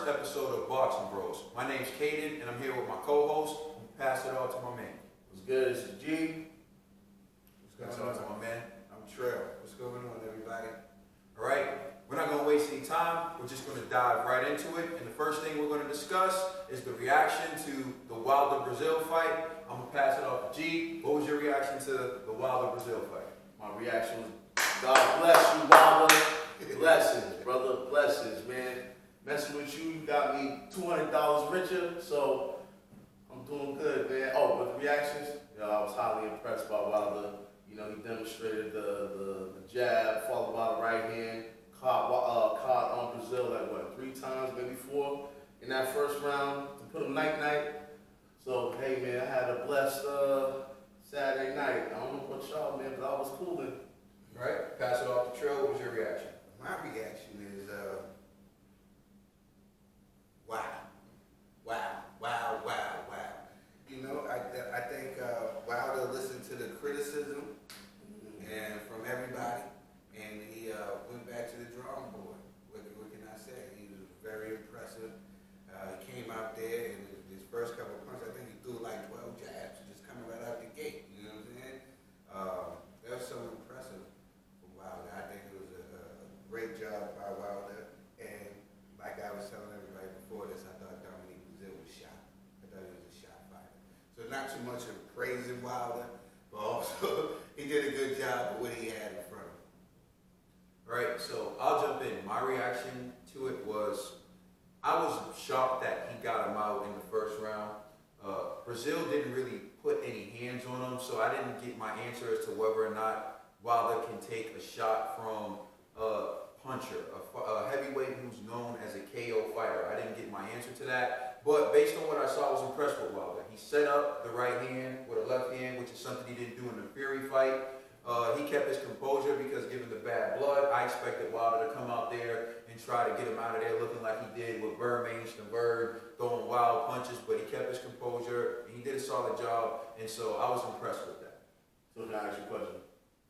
episode of Boxing Bros. My name's Caden, and I'm here with my co-host. Pass it on to my man. What's good? This is G. What's going on to my man? I'm Trail. What's going on, everybody? All right, we're not going to waste any time. We're just going to dive right into it. And the first thing we're going to discuss is the reaction to the Wilder Breazeale fight. I'm going to pass it off to G. What was your reaction to the Wilder Breazeale fight? My reaction was, God bless you, Wilder. Blessings, brother. Blessings, man. Messing with you, you got me $200 richer, so I'm doing good, man. Oh, but the reactions, I was highly impressed by Wilder. You know, he demonstrated the jab, followed by the right hand, caught on Breazeale like, what, 3 times, maybe 4 in that first round to put him night-night. So, hey, man, I had a blessed Saturday night. I don't know about y'all, man, but I was cooling. All right, pass it off to Trill. What was your reaction? My reaction is, wow. You know, I think Wilder listened to the criticism and from everybody, and he went back to the drawing board. What can I say? He was very impressive. He came out there, and his first couple of punches, I think he threw like 12 jabs, just coming right out the gate. You know what I'm saying? That was so impressive for Wilder. I think it was a great job by Wilder, and like I was telling everybody before this, I thought Breazeale was shot. I thought he was a shot fighter. So not too much of praising Wilder, but also he did a good job with what he had in front of him. All right, so I'll jump in. My reaction to it was, I was shocked that he got him out in the first round. Breazeale didn't really put any hands on him, so I didn't get my answer as to whether or not Wilder can take a shot from a puncher, a heavyweight who's known as a KO fighter. I didn't get my answer to that, but based on what I saw, I was impressed with Wilder. He set up the right hand with a left hand, which is something he didn't do in the Fury fight. He kept his composure because given the bad blood, I expected Wilder to come out there and try to get him out of there looking like he did with Birdman, Bird, throwing wild punches, but he kept his composure. He did a solid job, and so I was impressed with that. So can I ask you a question?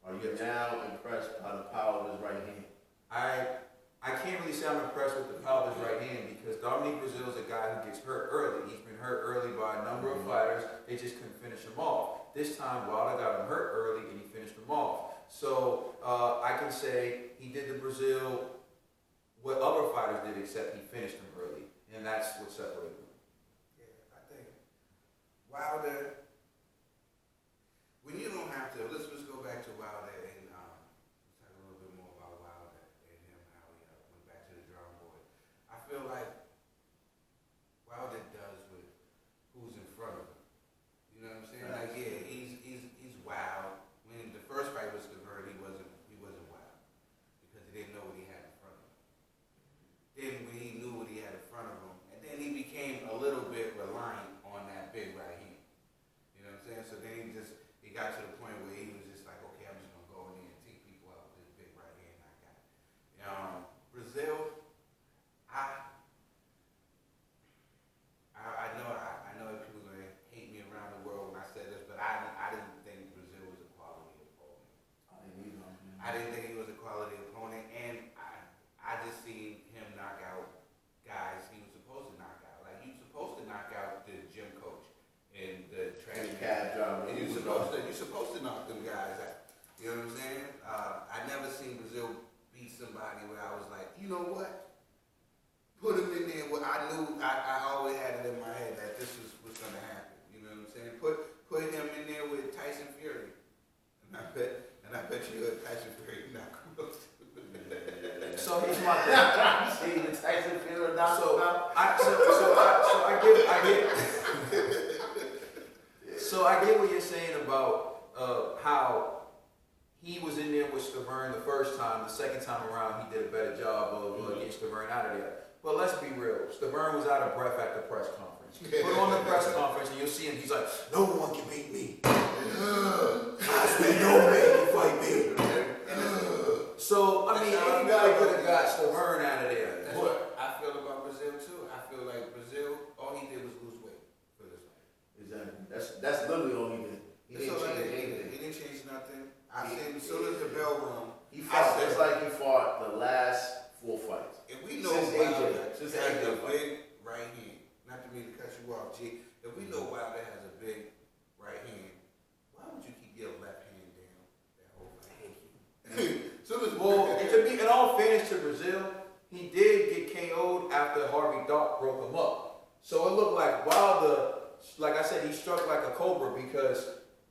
Are you now impressed by the power of his right hand? I can't really say I'm impressed with the power of his right hand because Breazeale is a guy who gets hurt early. He's been hurt early by a number of fighters. They just couldn't finish him off. This time, Wilder got him hurt early and he finished him off. So I can say he did to Breazeale what other fighters did, except he finished him early, and that's what separated them. Yeah, I think Wilder, when you don't have to, let's just go back to Wilder and talk a little bit more about Wilder and him, how he went back to the drawing board. I feel like Wilder does with who's in front of him. You know what I'm saying? Like, yeah, he's wild. When the first fight was converted, he wasn't wild because he didn't know what he had in front of him. Then when he knew what he had in front of him, and then he became a little bit reliant on that big right hand. You know what I'm saying? So then he got to the point where he was just like, okay, I'm just gonna go in there and take people out with this big right hand I got. Breazeale, I know that people are gonna hate me around the world when I say this, but I didn't think Breazeale was a quality opponent. I didn't think he was a quality opponent, and I just seen him knock out guys he was supposed to knock out. Like, he was supposed to knock out the gym coach and the trash man. And you're supposed to knock them guys out. You know what I'm saying? I never seen Breazeale beat somebody where I was like, you know what? Put him in there where I knew I always had it in my head that this was what's gonna happen. You know what I'm saying? Put him in there with Tyson Fury. And I bet you Tyson Fury not close. So here's my thing. See the Tyson Fury knocked him out? I get what you're saying about how he was in there with Stavern the first time. The second time around, he did a better job of getting Stavern out of there. But let's be real. Stavern was out of breath at the press conference. Put on the press conference and you'll see him. He's like, no one can beat me. No man can fight me. So, I mean, anybody could have got Stavern out of there. That's what I feel about Breazeale too. I feel like Breazeale, all he did was lose weight for this fight. Exactly. That's literally all he did. He didn't change nothing. I said as soon as the bell rung, it's like he fought the last 4 fights. And we know since Wilder AJ. had the big fairness to Breazeale, he did get KO'd after Harvey Dart broke him up. So it looked like Wilder, like I said, he struck like a cobra because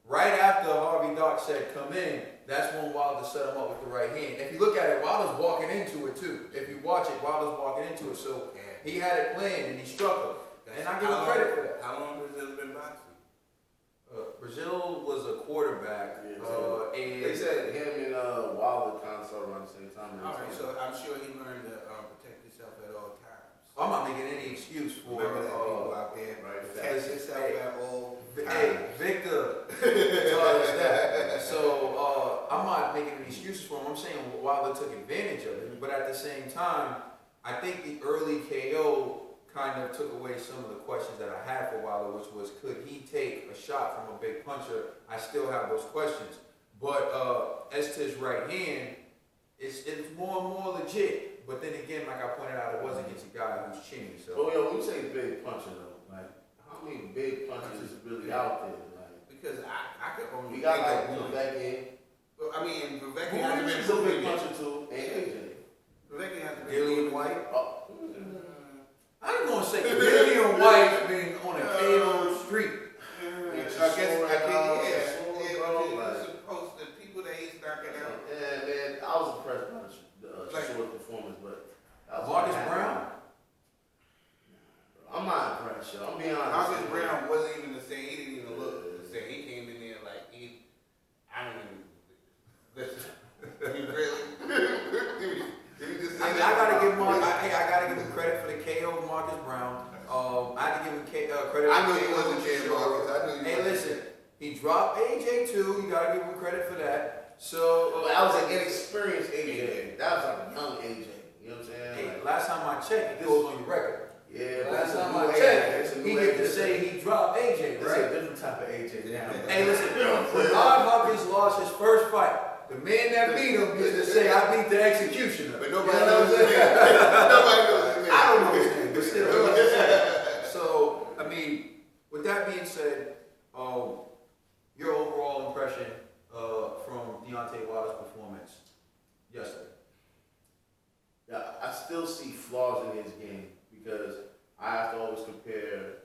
right after Harvey Dart said come in, that's when Wilder set him up with the right hand. If you look at it, Wilder's walking into it too. If you watch it, Wilder's walking into it. So he had it planned and he struck him. And I give him credit for that. How long has Breazeale been boxing? Breazeale was a quarterback. And They said him and Wilder kind of started around the same time. All right, so I'm sure he learned to protect himself at all times. I'm not making any excuse for Remember that people out there, right, protect yourself at all times. Hey, Victor taught us that. So I'm not making any excuses for him. I'm saying Wilder took advantage of it. But at the same time, I think the early KO kind of took away some of the questions that I had for Wilder, which was, could he take a shot from a big puncher? I still have those questions. But as to his right hand, it's more and more legit. But then again, like I pointed out, it was against a guy who's chinny. So. Oh, yo, when you say big puncher though, like how many big punches is really out there? Like Because I could only we got think like of one. Rebecca. Well, I mean, Rebecca Who hasn't been is a big proven yet. puncher too? And AJ. Rebecca hasn't been Dillian proven White. yet. Oh. I ain't gonna say Dillian White been on a KO streak. I guess, yeah. Like, Supposed to people that he's knocking out. yeah, man, I was impressed by the Like- short performance, but that was Marcus what Brown? happened. I'm not impressed, yo. I'm being honest. Marcus Brown wasn't even the same. He didn't even look the same. He came in there like I don't even listen. He really. Did he just say I that? gotta give I gotta give him credit for the KO of Marcus Brown. I had to give him credit. I for knew the he KO wasn't of Jay Shaw. Marcus. I knew he Hey, wasn't. listen, he dropped AJ too. You gotta give him credit for that. So But I was an inexperienced AJ. That was like a young AJ. You know what I'm saying? hey, Like, last time I checked, it goes on your record. yeah, Last that's a time new I AJ. checked, It's a he new get to AJ. say he dropped AJ, It's a right? different type of AJ now. Hey, listen, when Bob Hopkins lost his first fight, the man that beat him used to say, "I beat the executioner." But nobody You know knows what his I'm name. saying? Nobody knows his name. I don't know his name, but still. You know what I'm saying? So, I mean, with that being said, your overall impression from Deontay Wilder's performance yesterday? Yeah, I still see flaws in his game because I have to always compare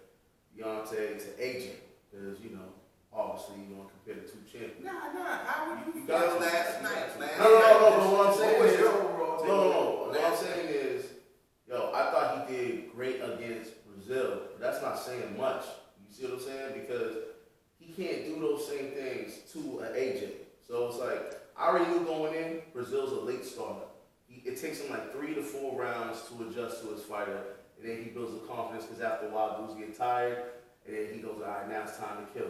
Deontay to AJ because, you know, obviously you want to compare the two champions. Nah. How would you You feel got to. last night? No, but what I'm saying What was is, your overall take? no. What I'm saying is, yo, I thought he did great against Breazeale, but that's not saying much. You see what I'm saying? Because he can't do those same things to an AJ. So it's like, I already knew going in, Breazeale's a late starter. It takes him like 3 to 4 rounds to adjust to his fighter, and then he builds the confidence because after a while, dudes get tired, and then he goes, all right, now it's time to kill.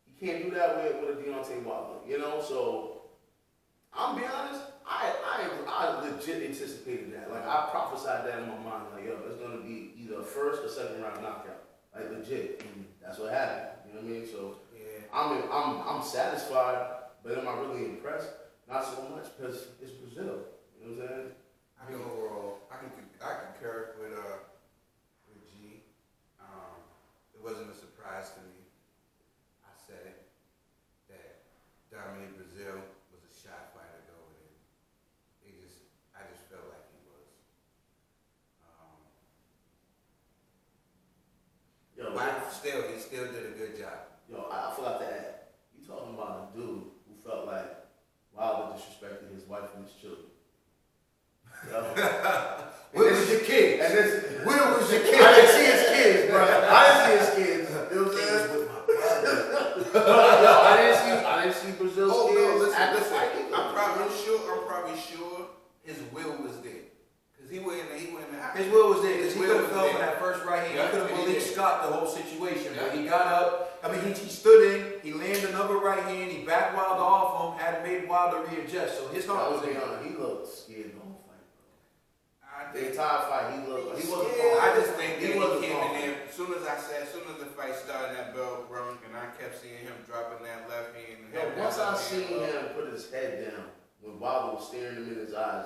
You can't do that with a Deontay Wilder, you know? So, I'm being honest, I legit anticipated that. Like, I prophesied that in my mind, like, yo, it's going to be either a first or second round knockout. Like, legit. And that's what happened, you know what I mean? So, Yeah. I'm satisfied, but am I really impressed? Not so much, because it's Breazeale. You know what I'm saying? I think overall, I concur with G. It wasn't a surprise to me. I said it that Dominic Breazeale was a shot fighter going in. I just felt like he was. Yo, But he still did a good job. I forgot to add. You talking about a dude who felt like Wilder disrespected his wife and his children. Yo. Where was your kids? And this, Where was your kids? I didn't see his kids, bro. I didn't see his kids. You know what I'm saying? with my brother. Yo, I didn't see Breazeale's Oh kids no! at the Listen. fight. I'm probably sure his will was there because he went in the house. His will was there because he His will could have was fell for there. that first right hand. Yeah, He could have he released did. Scott the whole situation. But Yeah. he got up. I mean, he stood in. He landed another right hand. He backed Wilder off him. Had made Wilder readjust. So his I heart was was being in. honest. He looked scared the whole fight, bro. I The think. entire fight, he wasn't. Yeah, I just think that he he wasn't came in confident. there. As soon as the fight started, that bell rung, and I kept seeing him dropping that left hand. And Yo, having once that I left seen hand up. him put his head down when Wilder was staring him in his eyes,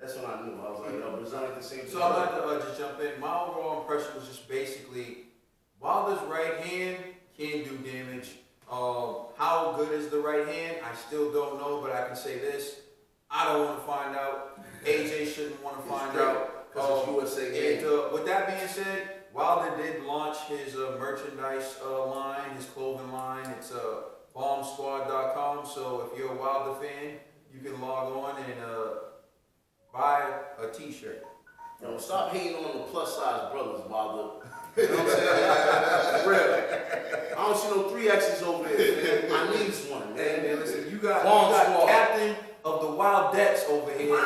that's when I knew. I was like, yo, Breazeale at the same So I'm about to just jump in. My overall impression was just basically Wilder's right hand can do damage. How good is the right hand? I still don't know, but I can say this. I don't want to find out. shouldn't want to It's find great, out. 'cause it's USA And made. with that being said, Wilder did launch his merchandise line, his clothing line. It's bombsquad.com. So if you're a Wilder fan, you can log on and buy a t-shirt. Yo, stop hating on the plus size brothers, Wilder. You know what I'm saying? For real. I don't see no 3X's over there, man. I need one, Hey, man. man, listen, you got Squad. captain of the Wildettes over here.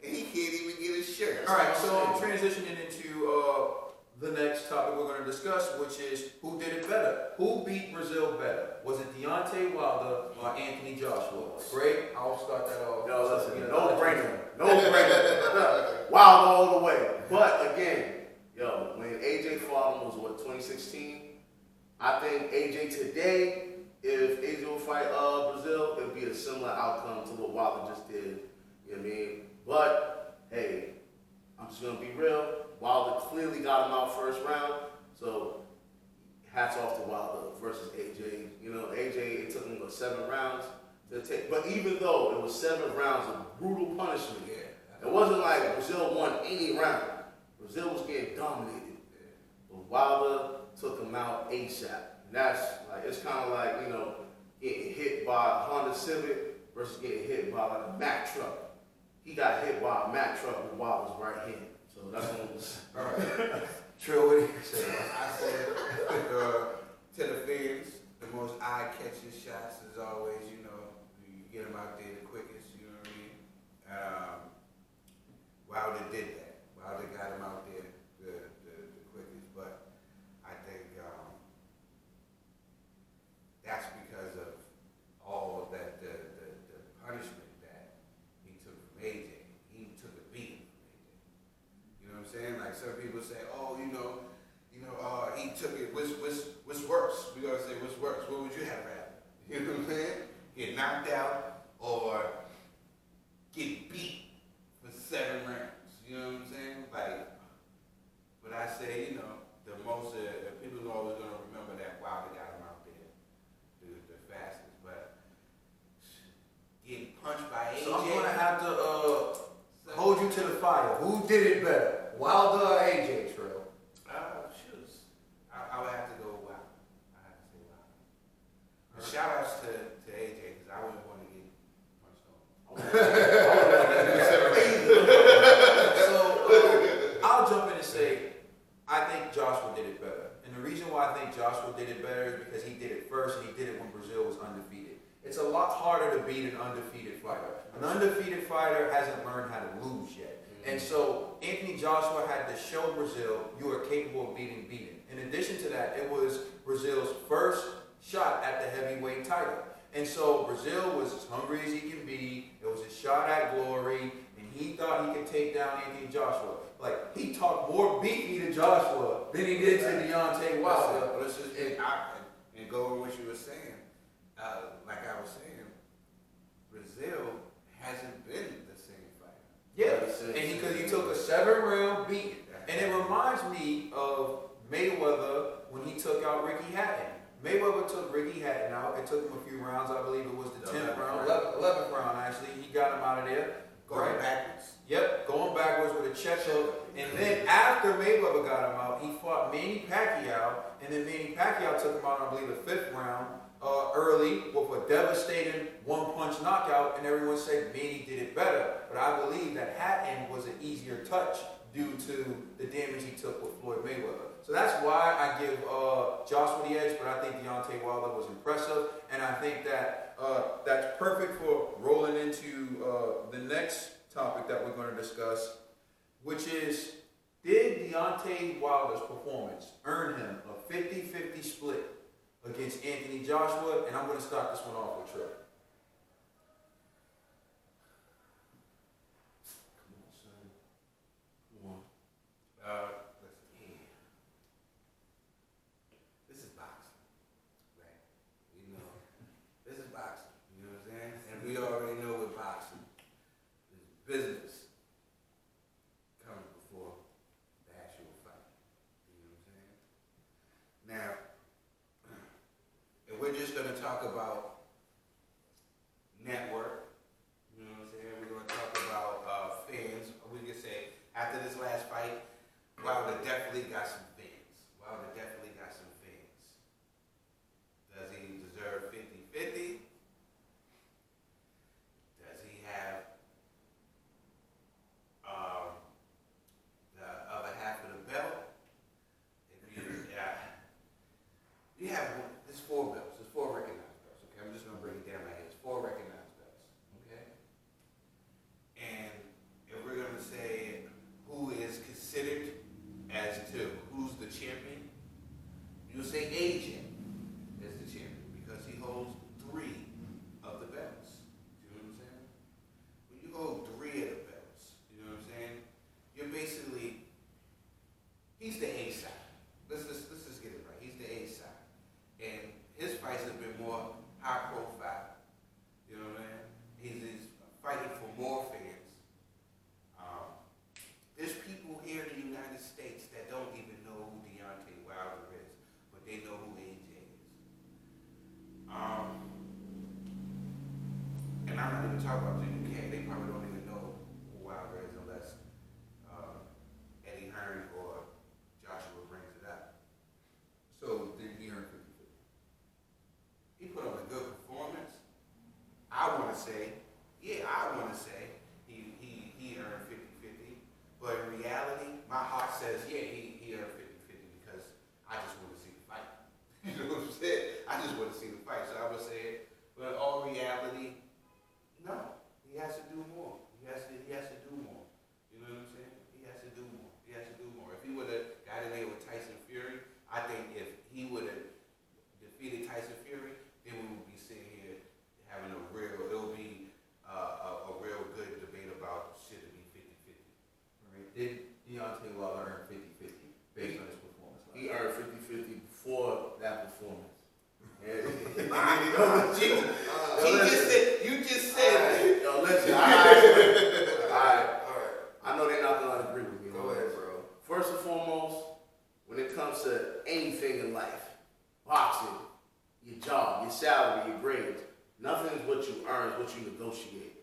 And he can't even get his shirt. All right, so I'm transitioning into the next topic we're going to discuss, which is who did it better? Who beat Breazeale better? Was it Deontay Wilder or Anthony Joshua? Great, I'll start that off. Yo, listen, no brainer. No brainer. Wild all the way. But again, yo, when AJ fought him was what, 2016? I think AJ today, if AJ will fight Breazeale, it would be a similar outcome to what Wilder just did. You know what I mean? But hey, I'm just gonna be real. Wilder clearly got him out first round. So hats off to Wilder versus AJ. You know, AJ, it took him 7 rounds to take. But even though it was 7 rounds of brutal punishment, it wasn't like Breazeale won any round. Breazeale was getting dominated. But Wilder took him out ASAP. And that's like, it's kind of like, you know, getting hit by a Honda Civic versus getting hit by like a Mack truck. He got hit by a Mack truck with Wilder's right hand. So that's what it was. All right. Trill, what do you say? I said to the fans, the most eye-catching shots is always, you know, you get them out there the quickest, you know what I mean? Wilder did that. Wilder got him out there the quickest, but I think that's because of all of that, the punishment that he took from AJ. He took a beating from AJ. You know what I'm saying? Like some people say, oh, he took it. What's worse? We gonna say what's worse? What would you have rather? You know what I'm saying? Get knocked out or get beat for 7 rounds. You know what I'm saying? Like, but I say, you know, the most people are always gonna remember that Wilder got him out there the fastest. But getting punched by AJ. So I'm going to have to hold you to the fire. Who did it better? Wilder or AJ, Trill? Shoes. I would have to go Wilder. I have to say Wilder. But shout outs to AJ because I wouldn't want to get punched on. So I'll jump in and say I think Joshua did it better. And the reason why I think Joshua did it better is because he did it first and he did it when Breazeale was undefeated. It's a lot harder to beat an undefeated fighter. An undefeated fighter hasn't learned how to lose yet. And so Anthony Joshua had to show Breazeale you are capable of beating. In addition to that, it was Breazeale's first shot at the heavyweight title. And so Breazeale was as hungry as he can be. It was a shot at glory. And he thought he could take down Anthony Joshua. Like, he talked more beefy to Joshua than he did to Deontay Wilder. And go over what you were saying. Like I was saying, Breazeale hasn't been the same fighter. Yeah, and because he took a 7-round beating. And it reminds me of Mayweather when he took out Ricky Hatton. Mayweather took Ricky Hatton out. It took him a few rounds. I believe it was the 10th round, 11th round actually. He got him out of there. Going backwards. Yep, going backwards with a check hook. And then after Mayweather got him out, he fought Manny Pacquiao. And then Manny Pacquiao took him out, I believe, the 5th round early with a devastating one-punch knockout. And everyone said Manny did it better. But I believe that Hatton was an easier touch due to the damage he took with Floyd Mayweather. So that's why I give Joshua the edge, but I think Deontay Wilder was impressive, and I think that that's perfect for rolling into the next topic that we're going to discuss, which is, did Deontay Wilder's performance earn him a 50-50 split against Anthony Joshua? And I'm going to start this one off with Trey. This is boxing, right? You know, this is boxing. You know what I'm saying? And we already know with boxing, there's business coming before the actual fight. You know what I'm saying? Now, if we're just gonna talk about network, you know what I'm saying? We're gonna talk more fans. There's people here in the United States that don't even know who Deontay Wilder is, but they know who AJ is. And I'm not even talking about the UK. They probably don't even know who Wilder is unless Eddie Hearn or Joshua brings it up. So did he earn 50-50? He put on a good performance. I want to say he earned 50-50. But in reality, my heart says, yeah, he earned 50-50 because I just want to see the fight. You know what I'm saying? I just want to see the fight. So I would say it. But in all reality, no. He has to do more. He has to do more. You know what I'm saying? He has to do more. He has to do more. If he would have got in there with Tyson Fury, I think if he would have defeated Tyson Fury, then we would be sitting here having a real good debate about should it be 50-50. Right. Did Deontay Wilder earn 50-50 based on his performance? He earned 50-50 before that performance. You just said. Yo, listen. Alright. I know they're not gonna agree with me. Go ahead, bro. First and foremost, when it comes to anything in life, boxing, your job, your salary, your grades, nothing is what you earn, it's what you negotiate,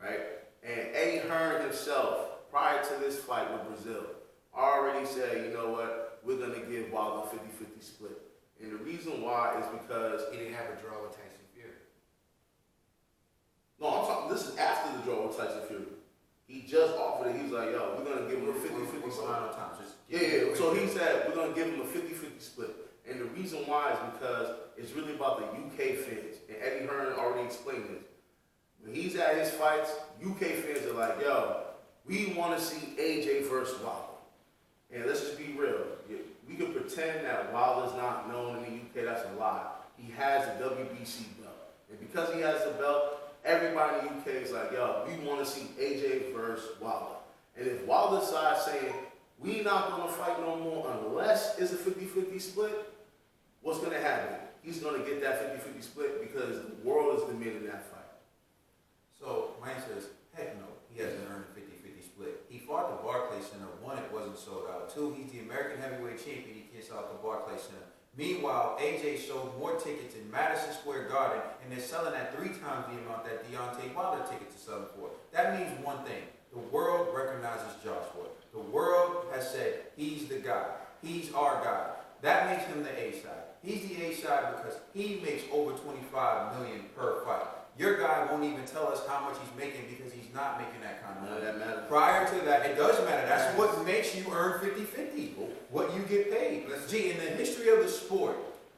right? And Eddie Hearn himself, prior to this fight with Breazeale, already said, you know what, we're gonna give Wilder a 50-50 split. And the reason why is because He didn't have a draw with Tyson Fury. no, I'm talking, this is after the draw with Tyson Fury. He just offered it, he's like, yo, we're gonna give him a 50-50 split. Yeah, so he said, we're gonna give him a 50-50 split. And the reason why is because it's really about the UK fans. And Eddie Hearn already explained this. When he's at his fights, UK fans are like, yo, we want to see AJ versus Wilder. And let's just be real. We can pretend that Wilder's not known in the UK. That's a lie. He has the WBC belt. And because he has the belt, everybody in the UK is like, yo, we want to see AJ versus Wilder. And if Wilder decides saying, we not going to fight no more unless it's a 50-50 split, what's going to happen? He's going to get that 50-50 split because the world is demanding that fight. So my answer is, heck no, he hasn't earned a 50-50 split. He fought the Barclays Center. One, it wasn't sold out. Two, he's the American heavyweight champion. He can't sell out the Barclays Center. Meanwhile, AJ sold more tickets in Madison Square Garden, and they're selling at 3 times the amount that Deontay Wilder tickets are selling for. That means one thing. The world recognizes Joshua. The world has said, he's the guy. He's our guy. That makes him the A-side. He's the A-side because he makes over $25 million per fight. Your guy won't even tell us how much he's making because he's not making that kind of money. That matters. Prior to that, it does matter. That's what makes you earn 50-50. What you get paid. Gee, in the history of the sport,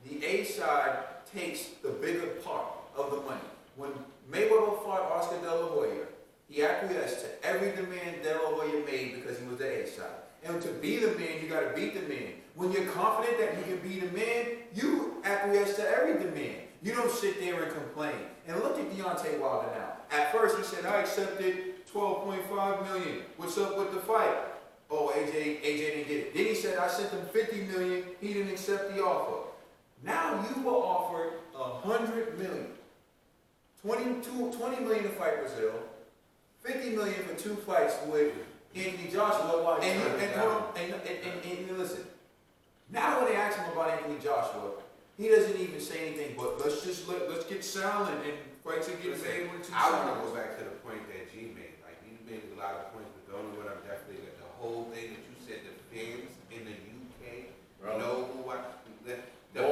the A-side takes the bigger part of the money. When Mayweather fought Oscar De La Hoya, he acquiesced to every demand De La Hoya made because he was the A-side. And to be the man, you got to beat the man. When you're confident that you can be the man, you acquiesce to every demand. You don't sit there and complain. And look at Deontay Wilder now. At first, he said, I accepted $12.5 million. What's up with the fight? Oh, AJ didn't get it. Then he said, I sent him $50 million. He didn't accept the offer. Now you were offered $100 million. $20 million to fight Breazeale. $50 million for 2 fights with Anthony Joshua. And listen, now when they ask him about Anthony Joshua, he doesn't even say anything but let's get silent and fights and get made when it's I want to go back to the point that G made. Like, you made a lot of points, but the only one I'm definitely the whole thing that you said, the fans in the UK know who the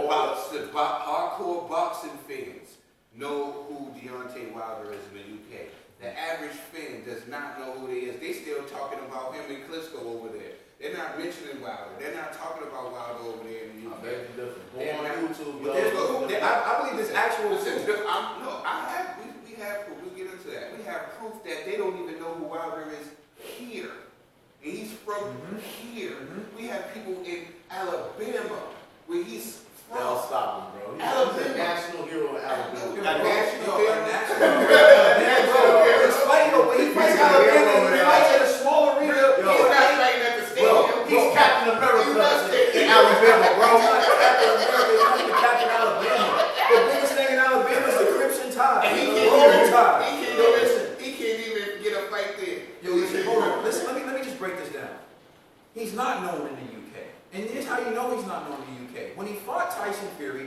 hardcore boxing fans know who Deontay Wilder is in the UK. The average fan does not know who he is. They still talking about him and Klitschko over there. They're not mentioning Wilder. They're not talking about Wilder over there in the UK. I believe there's actual. We'll get into that. We have proof that they don't even know who Wilder is here. And he's from here. We have people in Alabama where he's from. They'll stop him, bro. He's Alabama. a national hero in Alabama. A national hero. It's funny though, when he fights Alabama, he fights at a small arena. He's not fighting at the stadium. He's Captain America in Alabama, bro. He's not Captain America, he's Captain Alabama. The biggest thing in Alabama is the Crimson Tide. And he The Roll Tide. can't even get a he's not known in the UK. And here's how you know he's not known in the UK. When he fought Tyson Fury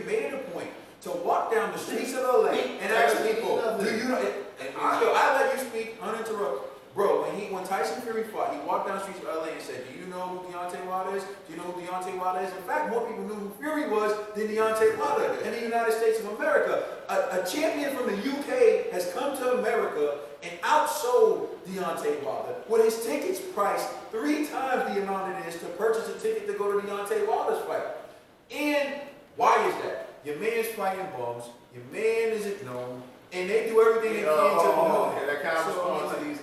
made it a point to walk down the streets of LA and ask people, do you know, and I let you speak uninterrupted. Bro, when Tyson Fury fought, he walked down the streets of LA and said, do you know who Deontay Wilder is? Do you know who Deontay Wilder is? In fact, more people knew who Fury was than Deontay Wilder in the United States of America. A champion from the UK has come to America and outsold Deontay Wilder with his tickets priced 3 times the amount it is to purchase a ticket to go to Deontay Wilder's fight. And why is that? Your man's fighting bums, your man isn't known, and they do everything they can to know. Okay, that kind of responds to these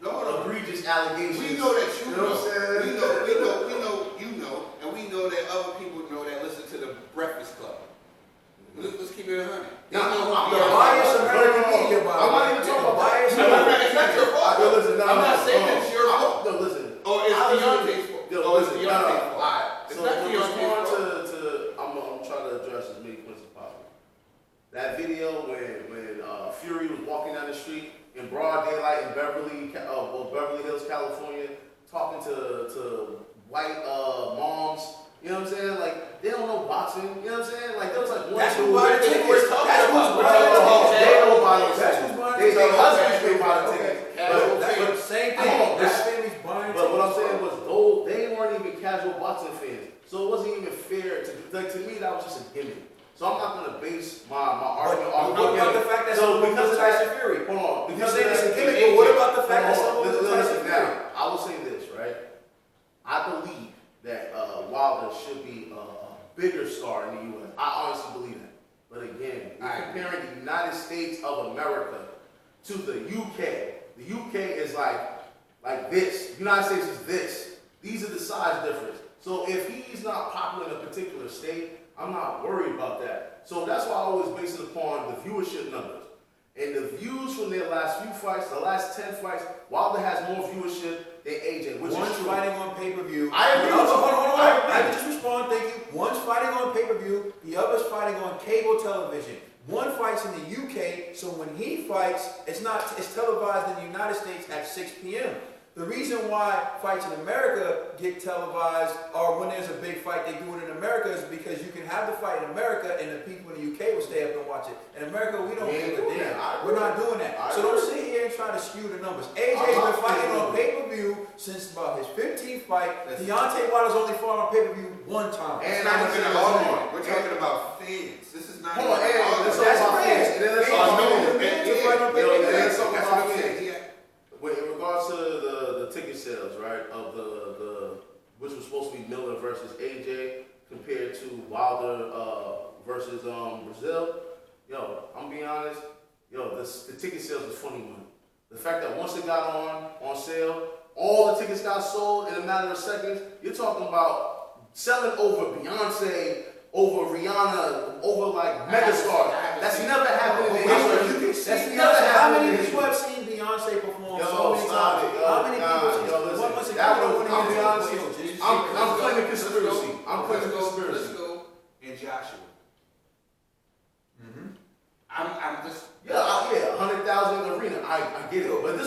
egregious allegations. We know that you know. What I'm saying? You know, and we know that other people know that listen to the Breakfast Club. Let's keep it 100. The biased American media, by the way. I'm not even talking about bias. It's not your fault. I'm not saying it's your fault. No, listen. Or it's Deontay's fault. It's Deontay's fault. Alright. It's not Deontay's fault. I'm trying to address as many points as possible. That video when Fury was walking down the street in broad daylight in Beverly Hills, California, talking to white moms. You know what I'm saying? Like, they don't know boxing. You know what I'm saying? Like, there was like one. That's who bought the tickets. That's who's buying the tickets. They don't buy the That's tickets. who's buying the They tickets. husbands they buy the tickets. That's the same thing. That family's buying But what I'm tickets. saying was, they weren't even casual boxing fans. So it wasn't even fair to me, that was just a gimmick. So I'm not gonna base my argument on What about the fact that someone knows Tyson Fury? Hold on. You say it's a gimmick, but what about the fact that someone knows Tyson Fury? Now, I will say this, right? I believe that Wilder should be a bigger star in the U.S. I honestly believe that. But again, you're comparing the United States of America to the UK. The UK is like this. The United States is this. These are the size difference. So if he's not popular in a particular state, I'm not worried about that. So that's why I always base it upon the viewership numbers. And the views from their last few fights, the last 10 fights, Wilder has more viewership than AJ, which One's is true. fighting on pay-per-view. I agree with you. Hold on. I agree. Let me just respond, thank you. One's fighting on pay-per-view, the other's fighting on cable television. One fights in the UK, so when he fights, it's televised in the United States at 6 p.m. The reason why fights in America get televised, or when there's a big fight, they do it in America, is because you can have the fight in America and the people in the UK will stay up and watch it. In America, we don't give a damn. We're not doing that. So don't sit here and try to skew the numbers. AJ's been fighting on pay-per-view since about his 15th fight. Deontay Wilder's only fought on pay-per-view 1 time. And I'm going to hold on. We're talking about fans. This is not. Hold on, That's that's fans. let's talk about fans. Wait, in regards to the ticket sales, right, of the which was supposed to be Miller versus AJ compared to Wilder versus Breazeale, I'm being honest, the ticket sales was funny money. The fact that once it got on sale, all the tickets got sold in a matter of seconds. You're talking about selling over Beyonce, over Rihanna, over like megastars. That's never happened in history. That's never happened. How many people have seen Beyonce perform so many times? How many people? I'm claiming conspiracy. Let's go and Joshua. I'm just. Yeah, 100,000 arena. I get it, but this